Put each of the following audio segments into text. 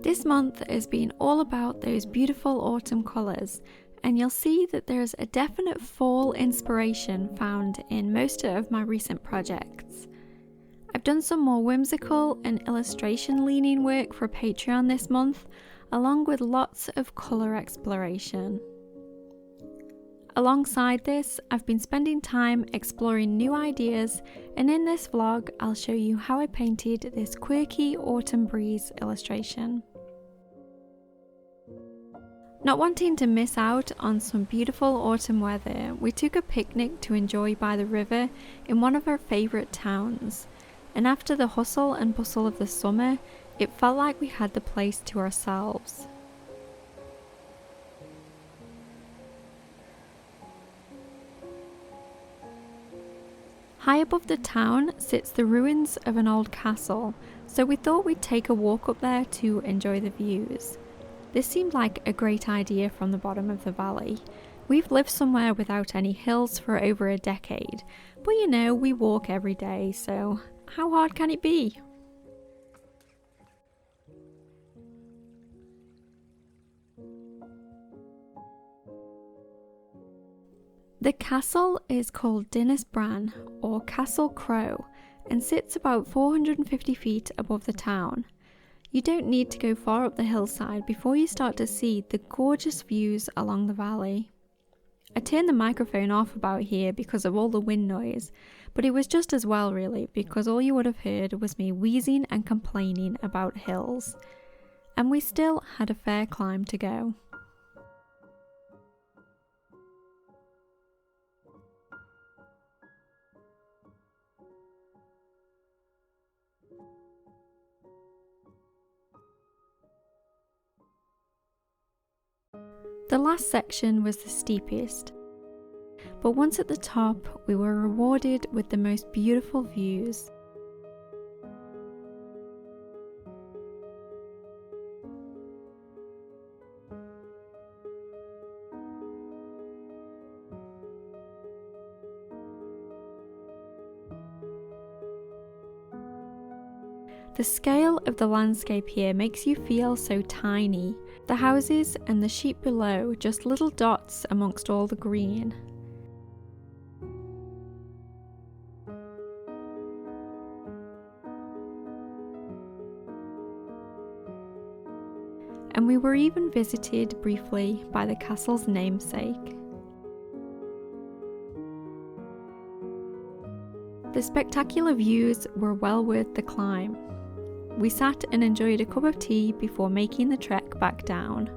This month has been all about those beautiful autumn colours, and you'll see that there's a definite fall inspiration found in most of my recent projects. I've done some more whimsical and illustration leaning work for Patreon this month, along with lots of colour exploration. Alongside this, I've been spending time exploring new ideas, and in this vlog I'll show you how I painted this quirky autumn breeze illustration. Not wanting to miss out on some beautiful autumn weather, we took a picnic to enjoy by the river in one of our favourite towns, and after the hustle and bustle of the summer, it felt like we had the place to ourselves. High above the town sits the ruins of an old castle, so we thought we'd take a walk up there to enjoy the views. This seemed like a great idea from the bottom of the valley. We've lived somewhere without any hills for over a decade, but you know, we walk every day, so how hard can it be? The castle is called Dinas Bran, or Castle Crow, and sits about 450 feet above the town. You don't need to go far up the hillside before you start to see the gorgeous views along the valley. I turned the microphone off about here because of all the wind noise, but it was just as well really, because all you would have heard was me wheezing and complaining about hills. And we still had a fair climb to go. The last section was the steepest, but once at the top we were rewarded with the most beautiful views. The scale of the landscape here makes you feel so tiny. The houses and the sheep below just little dots amongst all the green. And we were even visited briefly by the castle's namesake. The spectacular views were well worth the climb. We sat and enjoyed a cup of tea before making the trek back down.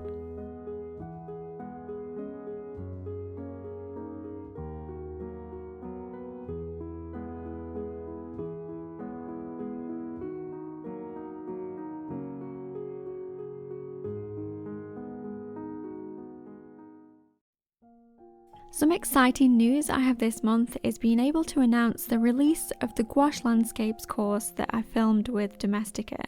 Some exciting news I have this month is being able to announce the release of the Gouache Landscapes course that I filmed with Domestika.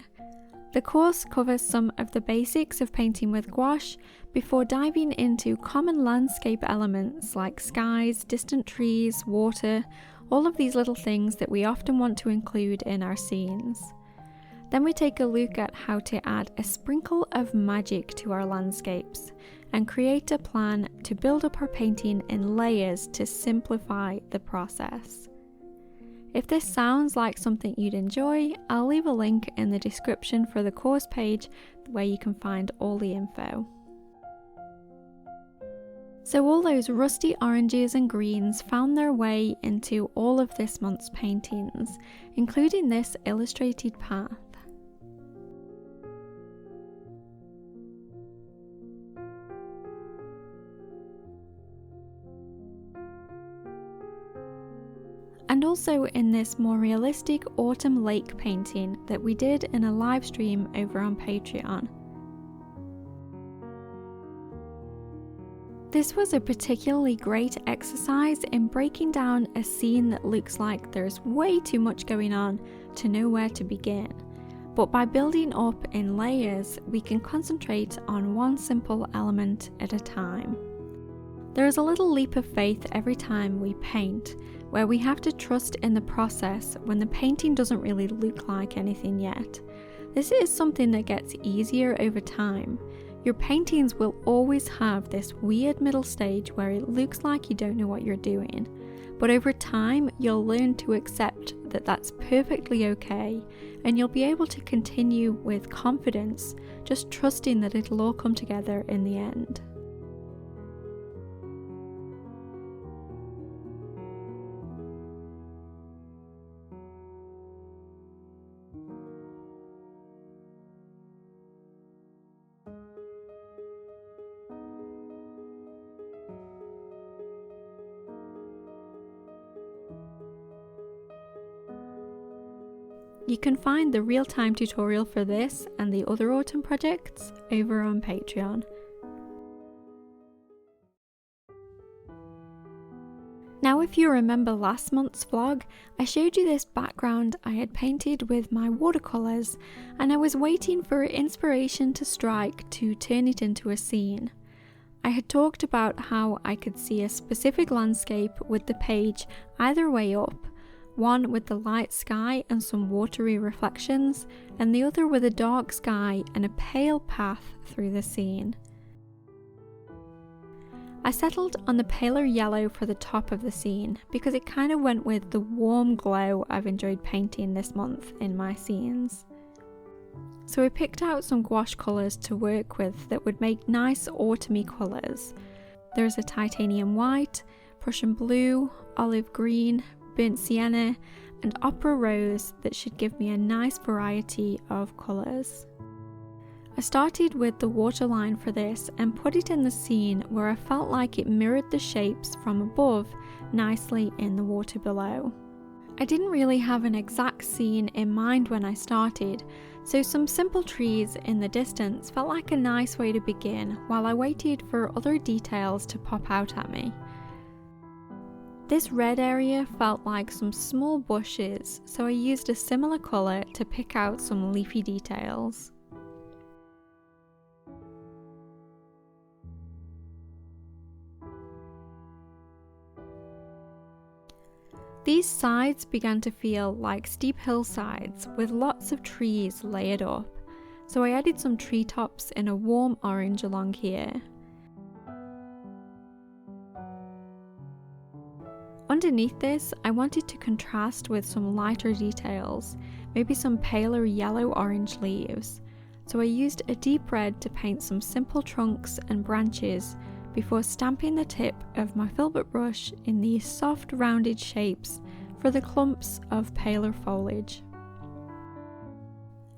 The course covers some of the basics of painting with gouache before diving into common landscape elements like skies, distant trees, water, all of these little things that we often want to include in our scenes. Then we take a look at how to add a sprinkle of magic to our landscapes and create a plan to build up our painting in layers to simplify the process. If this sounds like something you'd enjoy, I'll leave a link in the description for the course page where you can find all the info. So all those rusty oranges and greens found their way into all of this month's paintings, including this illustrated path. And also in this more realistic autumn lake painting that we did in a live stream over on Patreon. This was a particularly great exercise in breaking down a scene that looks like there's way too much going on to know where to begin. But by building up in layers, we can concentrate on one simple element at a time. There is a little leap of faith every time we paint, where we have to trust in the process when the painting doesn't really look like anything yet. This is something that gets easier over time. Your paintings will always have this weird middle stage where it looks like you don't know what you're doing, but over time you'll learn to accept that that's perfectly okay, and you'll be able to continue with confidence, just trusting that it'll all come together in the end. You can find the real-time tutorial for this and the other autumn projects over on Patreon. Now, if you remember last month's vlog, I showed you this background I had painted with my watercolours, and I was waiting for inspiration to strike to turn it into a scene. I had talked about how I could see a specific landscape with the page either way up, one with the light sky and some watery reflections, and the other with a dark sky and a pale path through the scene. I settled on the paler yellow for the top of the scene because it kind of went with the warm glow I've enjoyed painting this month in my scenes. So I picked out some gouache colours to work with that would make nice autumny colours. There's a titanium white, Prussian blue, olive green, burnt sienna and opera rose that should give me a nice variety of colours. I started with the waterline for this and put it in the scene where I felt like it mirrored the shapes from above nicely in the water below. I didn't really have an exact scene in mind when I started, so some simple trees in the distance felt like a nice way to begin while I waited for other details to pop out at me. This red area felt like some small bushes, so I used a similar colour to pick out some leafy details. These sides began to feel like steep hillsides with lots of trees layered up, so I added some treetops in a warm orange along here. Underneath this, I wanted to contrast with some lighter details, maybe some paler yellow-orange leaves, so I used a deep red to paint some simple trunks and branches before stamping the tip of my filbert brush in these soft rounded shapes for the clumps of paler foliage.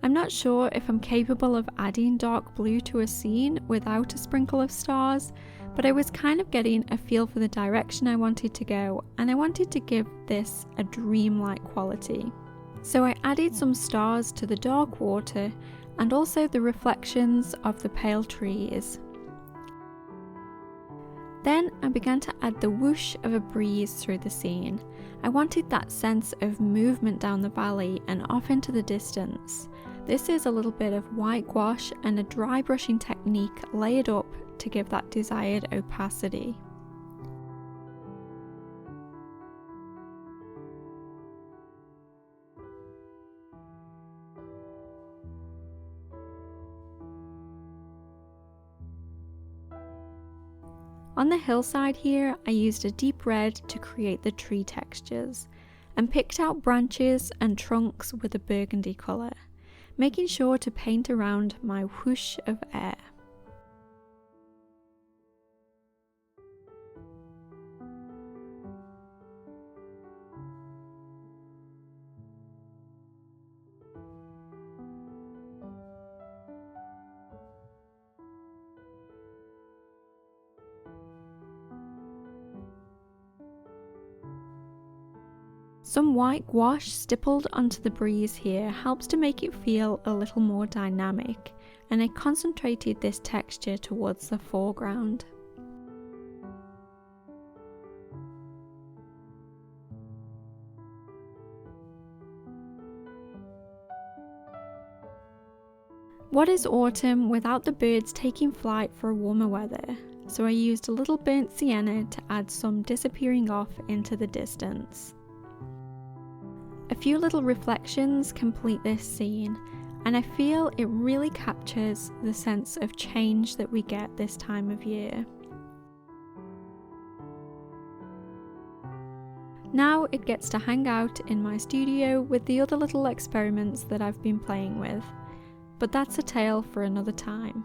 I'm not sure if I'm capable of adding dark blue to a scene without a sprinkle of stars, but I was kind of getting a feel for the direction I wanted to go, and I wanted to give this a dreamlike quality. So I added some stars to the dark water and also the reflections of the pale trees. Then I began to add the whoosh of a breeze through the scene. I wanted that sense of movement down the valley and off into the distance. This is a little bit of white gouache and a dry brushing technique layered up to give that desired opacity. On the hillside here, I used a deep red to create the tree textures, and picked out branches and trunks with a burgundy colour, making sure to paint around my whoosh of air. Some white gouache stippled onto the breeze here helps to make it feel a little more dynamic, and I concentrated this texture towards the foreground. What is autumn without the birds taking flight for warmer weather? So I used a little burnt sienna to add some disappearing off into the distance. A few little reflections complete this scene, and I feel it really captures the sense of change that we get this time of year. Now it gets to hang out in my studio with the other little experiments that I've been playing with, but that's a tale for another time.